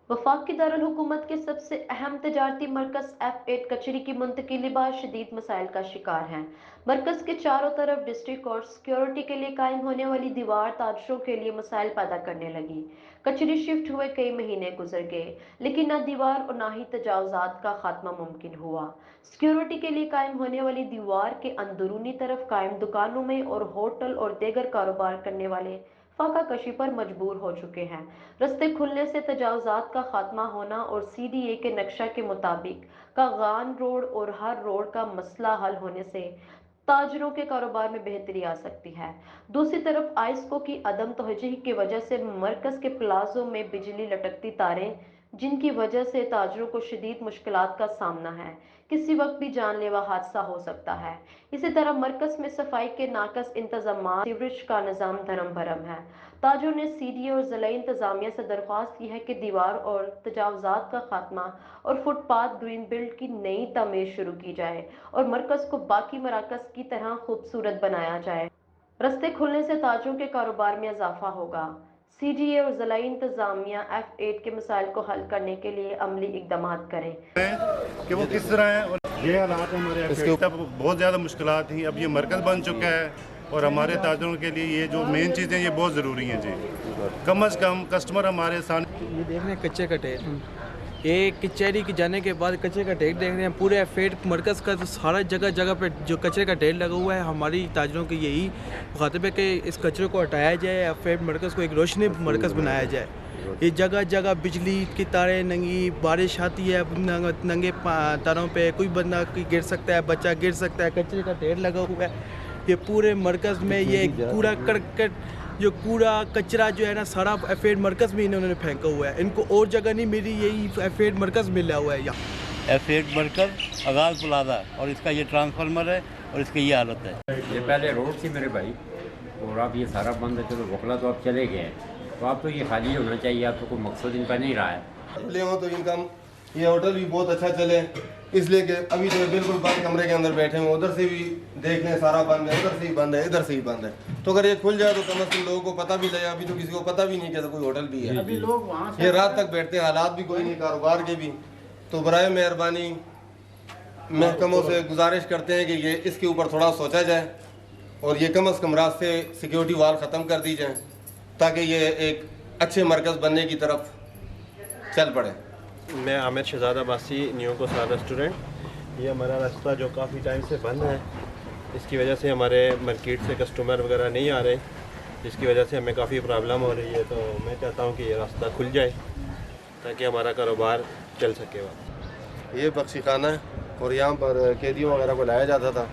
वफाकी दारुल हुकूमत के सबसे अहम तजारती मरकज F8 कचरी की मुंतकिली बाद शदीद मसाइल का शिकार है। मरकज के चारों तरफ डिस्ट्रिक्ट और सिक्योरिटी के लिए कायम होने वाली दीवार ताजरों के लिए मसाइल पैदा करने लगी। कचरी शिफ्ट हुए कई महीने गुजर गए, लेकिन न दीवार और न ही तजावजात का खात्मा मुमकिन हुआ। सिक्योरिटी के लिए कायम होने वाली दीवार के अंदरूनी तरफ कायम दुकानों में और होटल और देगर कारोबार करने वाले फाका कशी पर मजबूर हो चुके हैं। रस्ते खुलने से तजावजात का खात्मा होना और CDA के नक्शा के मुताबिक कागान रोड और हर रोड का मसला हल होने से ताजरों के कारोबार में बेहतरी आ सकती है। दूसरी तरफ आइस्को की अदम तवज्जुही की वजह से मरकज के प्लाजों में बिजली लटकती तारें, जिनकी वजह से ताजरों को शदीद मुश्किलात का सामना है। किसी वक्त भी जानलेवा हादसा हो सकता है। इसी तरह मरकज में सफाई के नाकस इंतजाम, सीवरेज का निज़ाम धर्म भरम है। ताजों ने CDA और ज़िला इंतजामिया से दरख्वास्त की है कि दीवार और तजावजात का खात्मा और फुटपाथ ग्रीन बेल्ट की नई तमीर शुरू की जाए और मरकज को बाकी मराकज की तरह खूबसूरत बनाया जाए। रस्ते खुलने से ताजों के कारोबार में इजाफा होगा। CDA और ज़िला इंतजामिया F8 के मसाइल को हल करने के लिए अमली इकदाम करें कि वो किस तरह है। और ये हालात हमारे इसके ऊपर बहुत ज़्यादा मुश्किलात थी। अब ये मरकज़ बन चुका है और हमारे ताजरों के लिए ये जो मेन चीज़ें ये बहुत ज़रूरी हैं जी। कम अज़ कम कस्टमर हमारे सामने ये देख रहे हैं कच्चे का ढेर, ये कचहरी के जाने के बाद कचरे का ढेर देख रहे हैं। पूरे F8 मरकज़ का तो सारा जगह जगह पे जो कचरे का ढेर लगा हुआ है। हमारी ताजरों की यही मुखातिब है कि इस कचरे को हटाया जाए, F8 मरकज़ को एक रोशनी मरकज़ बनाया जाए। ये जगह जगह बिजली की तारें नंगी, बारिश आती है नंगे तारों पे कोई बंदा गिर सकता है, बच्चा गिर सकता है, कचरे का ढेर लगा हुआ है। ये पूरे मरकज़ में ये कूड़ा करकट जो कूड़ा कचरा जो है ना सारा F8 मरकज़ में इन्होंने फेंका हुआ है। इनको और जगह नहीं मिली, यही F8 मरकज़ मिला हुआ है यहाँ। F8 मरकज़ आगाज़ प्लाजा और इसका ये ट्रांसफार्मर है और इसकी ये हालत है। ये पहले रोड थी मेरे भाई, और अब ये सारा बंद है। चलो वकला तो अब चले गए हैं, तो अब तो ये खाली होना चाहिए। अब तो कोई मकसद इनका नहीं रहा है। ले हो तो इनका ये होटल भी बहुत अच्छा चले, इसलिए कि अभी तो ये बिल्कुल बंद कमरे के अंदर बैठे हैं। उधर से भी देख लें सारा बंद है, उधर से ही बंद है, इधर से ही बंद है। तो अगर ये खुल जाए तो कम से कम लोगों को पता भी लगे। अभी तो किसी को पता भी नहीं कि कोई होटल भी है। अभी लोग वहाँ ये रात तक बैठते हैं, हालात भी कोई नहीं कारोबार के भी। तो बराए मेहरबानी महकमों से गुजारिश करते हैं कि ये इसके ऊपर थोड़ा सोचा जाए और ये कम से कम रास्ते सिक्योरिटी वाल ख़त्म कर दी जाए, ताकि ये एक अच्छे मरकज़ बनने की तरफ चल पड़े। मैं आमिर शहजाद अब्बासी, न्यू को सादा स्टूडेंट। ये हमारा रास्ता जो काफ़ी टाइम से बंद है, इसकी वजह से हमारे मार्केट से कस्टमर वगैरह नहीं आ रहे, जिसकी वजह से हमें काफ़ी प्रॉब्लम हो रही है। तो मैं चाहता हूँ कि ये रास्ता खुल जाए ताकि हमारा कारोबार चल सके। ये बख्शी खाना है और यहाँ पर कैदियों वगैरह को लाया जाता था।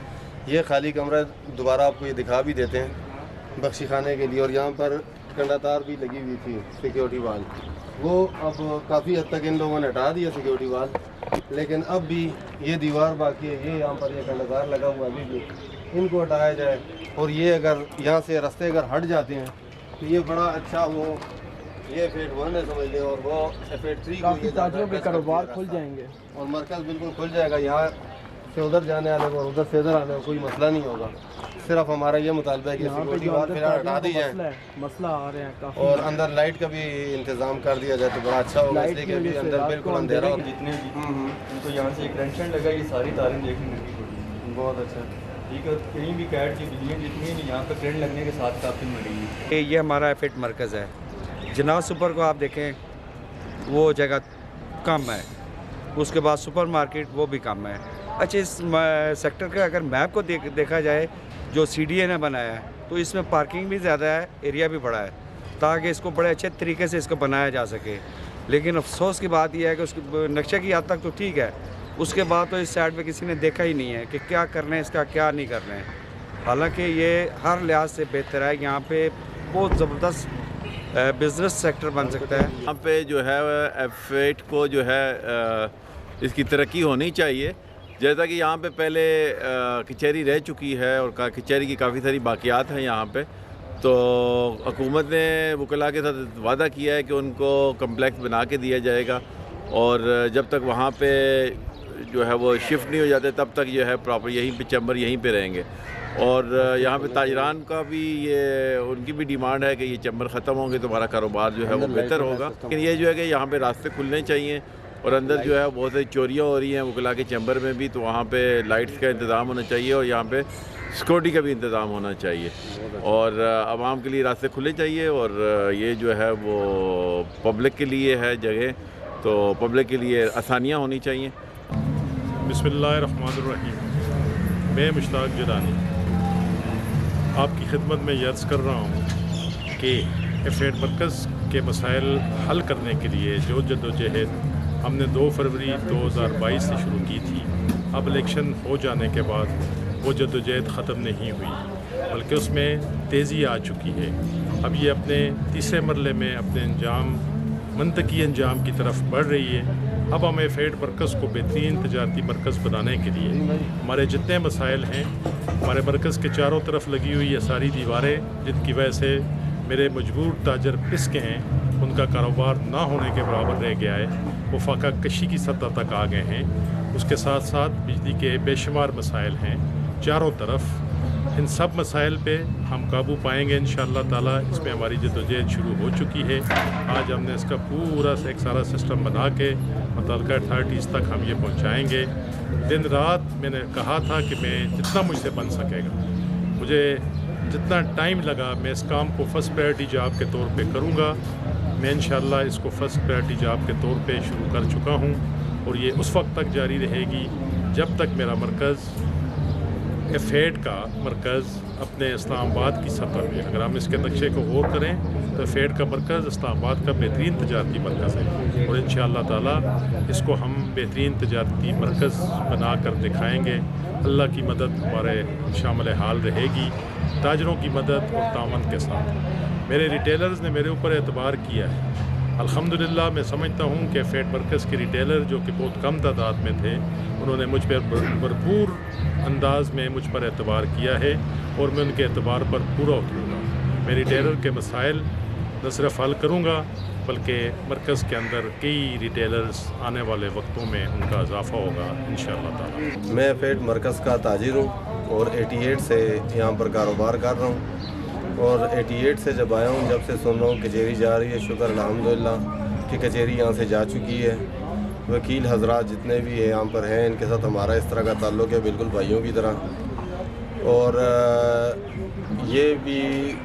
ये खाली कमरा दोबारा आपको ये दिखा भी देते हैं बख्शी खाने के लिए। और यहाँ पर कंडा तार भी लगी हुई थी सिक्योरिटी वाल, वो अब काफ़ी हद तक इन लोगों ने हटा दिया सिक्योरिटी वाल, लेकिन अब भी ये दीवार बाकी है। ये यहाँ पर ये कंडा तार लगा हुआ अभी भी, इनको हटाया जाए। और ये अगर यहाँ से रास्ते अगर हट जाते हैं तो ये बड़ा अच्छा वो ये F8 1 समझ लें, और वो F8 3 काफ़ी ताजरों के कारोबार खुल जाएंगे और मरकज़ बिल्कुल खुल जाएगा। यहाँ से उधर जाने वाले को और उधर से इधर आने का कोई मसला नहीं होगा। सिर्फ हमारा ये मुतालबा है कि सिक्योरिटी वाल फिलहाल हटा दी जाए मसला आ रहे हैं काफ़ी, और अंदर लाइट का भी इंतज़ाम कर दिया जाए तो बड़ा अच्छा होगा। इसलिए कि अभी अंदर बिल्कुल अंधेरा होता है। जितने उनको यहाँ से एक टेंशन लगा, ये सारी तारें देखने लगी पड़ी। बहुत अच्छा ठीक है, कहीं भी कैट की बिजलियाँ जितनी हैं यहाँ पर करंट लगने के साथ काफ़ी मरी। ये हमारा F8 मरकज़ है। जनाब सुपर को आप देखें, वो जगह कम है, उसके बाद सुपर मार्केट वो भी कम है। अच्छा, इस सेक्टर का अगर मैप को देखा जाए जो CDA ने बनाया है, तो इसमें पार्किंग भी ज़्यादा है, एरिया भी बड़ा है, ताकि इसको बड़े अच्छे तरीके से इसको बनाया जा सके। लेकिन अफसोस की बात यह है कि उसके नक्शे की हद तक तो ठीक है, उसके बाद तो इस साइड पे किसी ने देखा ही नहीं है कि क्या करना है इसका, क्या नहीं करना है। हालांकि ये हर लिहाज से बेहतर है, यहाँ पे बहुत ज़बरदस्त बिज़नेस सेक्टर बन सकता है। यहाँ पे जो है F8 को जो है इसकी तरक्की होनी चाहिए। जैसा कि यहाँ पे पहले कचहरी रह चुकी है और कचहरी की काफ़ी सारी बाक़ियात हैं यहाँ पे, तो हुकूमत ने वकला के साथ वादा किया है कि उनको कम्प्लेक्स बना के दिया जाएगा। और जब तक वहाँ पे جو ہے وہ شفٹ نہیں ہو جاتے تب تک جو ہے پراپر یہیں پہ چیمبر یہیں پہ رہیں گے. اور یہاں پہ تاجران کا بھی یہ ان کی بھی ڈیمانڈ ہے کہ یہ چیمبر ختم ہوں گے تو ہمارا کاروبار جو ہے وہ بہتر ہوگا. لیکن یہ جو ہے کہ یہاں پہ راستے کھلنے چاہیے اور اندر جو ہے بہت ساری چوریاں ہو رہی ہیں وکلا کے چیمبر میں بھی, تو وہاں پہ لائٹس کا انتظام ہونا چاہیے اور یہاں پہ سیکورٹی کا بھی انتظام ہونا چاہیے اور عوام کے لیے راستے کھلے چاہیے. اور یہ جو ہے وہ پبلک کے لیے ہے جگہ, تو پبلک کے لیے آسانیاں ہونی چاہیے. بسم اللہ الرحمن الرحیم. میں مشتاق جیلانی آپ کی خدمت میں یہ عرض کر رہا ہوں کہ F8 مرکز کے مسائل حل کرنے کے لیے جو جدوجہد ہم نے 2 فروری 2022 سے شروع کی تھی, اب الیکشن ہو جانے کے بعد وہ جدوجہد ختم نہیں ہوئی بلکہ اس میں تیزی آ چکی ہے. اب یہ اپنے تیسرے مرحلے میں اپنے منطقی انجام کی طرف بڑھ رہی ہے. اب ہم F8 مرکز کو بہترین تجارتی مرکز بنانے کے لیے ہمارے جتنے مسائل ہیں, ہمارے مرکز کے چاروں طرف لگی ہوئی یہ ساری دیواریں جن کی وجہ سے میرے مجبور تاجر پس کے ہیں, ان کا کاروبار نہ ہونے کے برابر رہ گیا ہے, وہ فاقہ کشی کی سطح تک آ گئے ہیں. اس کے ساتھ ساتھ بجلی کے بے شمار مسائل ہیں چاروں طرف. ان سب مسائل پہ ہم قابو پائیں گے انشاءاللہ تعالی. اس میں ہماری جدوجہد شروع ہو چکی ہے. آج ہم نے اس کا پورا ایک سارا سسٹم بنا کے متعلقہ اتھارٹیز تک ہم یہ پہنچائیں گے. دن رات میں نے کہا تھا کہ میں جتنا مجھ سے بن سکے گا, مجھے جتنا ٹائم لگا میں اس کام کو فرسٹ پریورٹی جاب کے طور پہ کروں گا. میں انشاءاللہ اس کو فرسٹ پریورٹی جاب کے طور پہ شروع کر چکا ہوں اور یہ اس وقت تک جاری رہے گی جب تک میرا مرکز F8 کا مرکز اپنے اسلام آباد کی سطح میں, اگر ہم اس کے نقشے کو غور کریں تو F8 کا مرکز اسلام آباد کا بہترین تجارتی مرکز ہے اور انشاءاللہ تعالی اس کو ہم بہترین تجارتی مرکز بنا کر دکھائیں گے. اللہ کی مدد ہمارے شامل حال رہے گی, تاجروں کی مدد اور تعاون کے ساتھ. میرے ریٹیلرز نے میرے اوپر اعتبار کیا ہے. الحمدللہ میں سمجھتا ہوں کہ F8 مرکز کے ریٹیلر جو کہ بہت کم تعداد میں تھے, انہوں نے مجھ پر بھرپور انداز میں مجھ پر اعتبار کیا ہے اور میں ان کے اعتبار پر پورا اتروں گا. میں ریٹیلر کے مسائل نہ صرف حل کروں گا بلکہ مرکز کے اندر کئی ریٹیلرز آنے والے وقتوں میں ان کا اضافہ ہوگا انشاءاللہ تعالی. میں F8 مرکز کا تاجر ہوں اور 88 سے یہاں پر کاروبار کر رہا ہوں اور 88 سے جب آیا ہوں جب سے سن رہا ہوں کچہری جا رہی ہے. شکر الحمدللہ کہ کچہری یہاں سے جا چکی ہے. وکیل حضرات جتنے بھی یہاں پر ہیں ان کے ساتھ ہمارا اس طرح کا تعلق ہے بالکل بھائیوں کی طرح, اور یہ بھی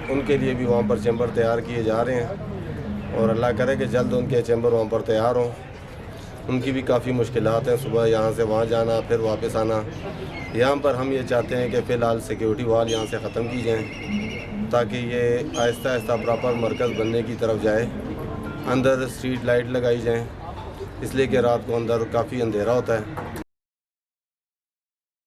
ان کے لیے بھی وہاں پر چیمبر تیار کیے جا رہے ہیں اور اللہ کرے کہ جلد ان کے چیمبر وہاں پر تیار ہوں. ان کی بھی کافی مشکلات ہیں, صبح یہاں سے وہاں جانا پھر واپس آنا. یہاں پر ہم یہ چاہتے ہیں کہ فی الحال سیکیورٹی وال یہاں سے ختم کی جائیں تاکہ یہ آہستہ آہستہ پراپر مرکز بننے کی طرف جائے. اندر اسٹریٹ لائٹ لگائی جائیں اس لیے کہ رات کو اندر کافی اندھیرا ہوتا ہے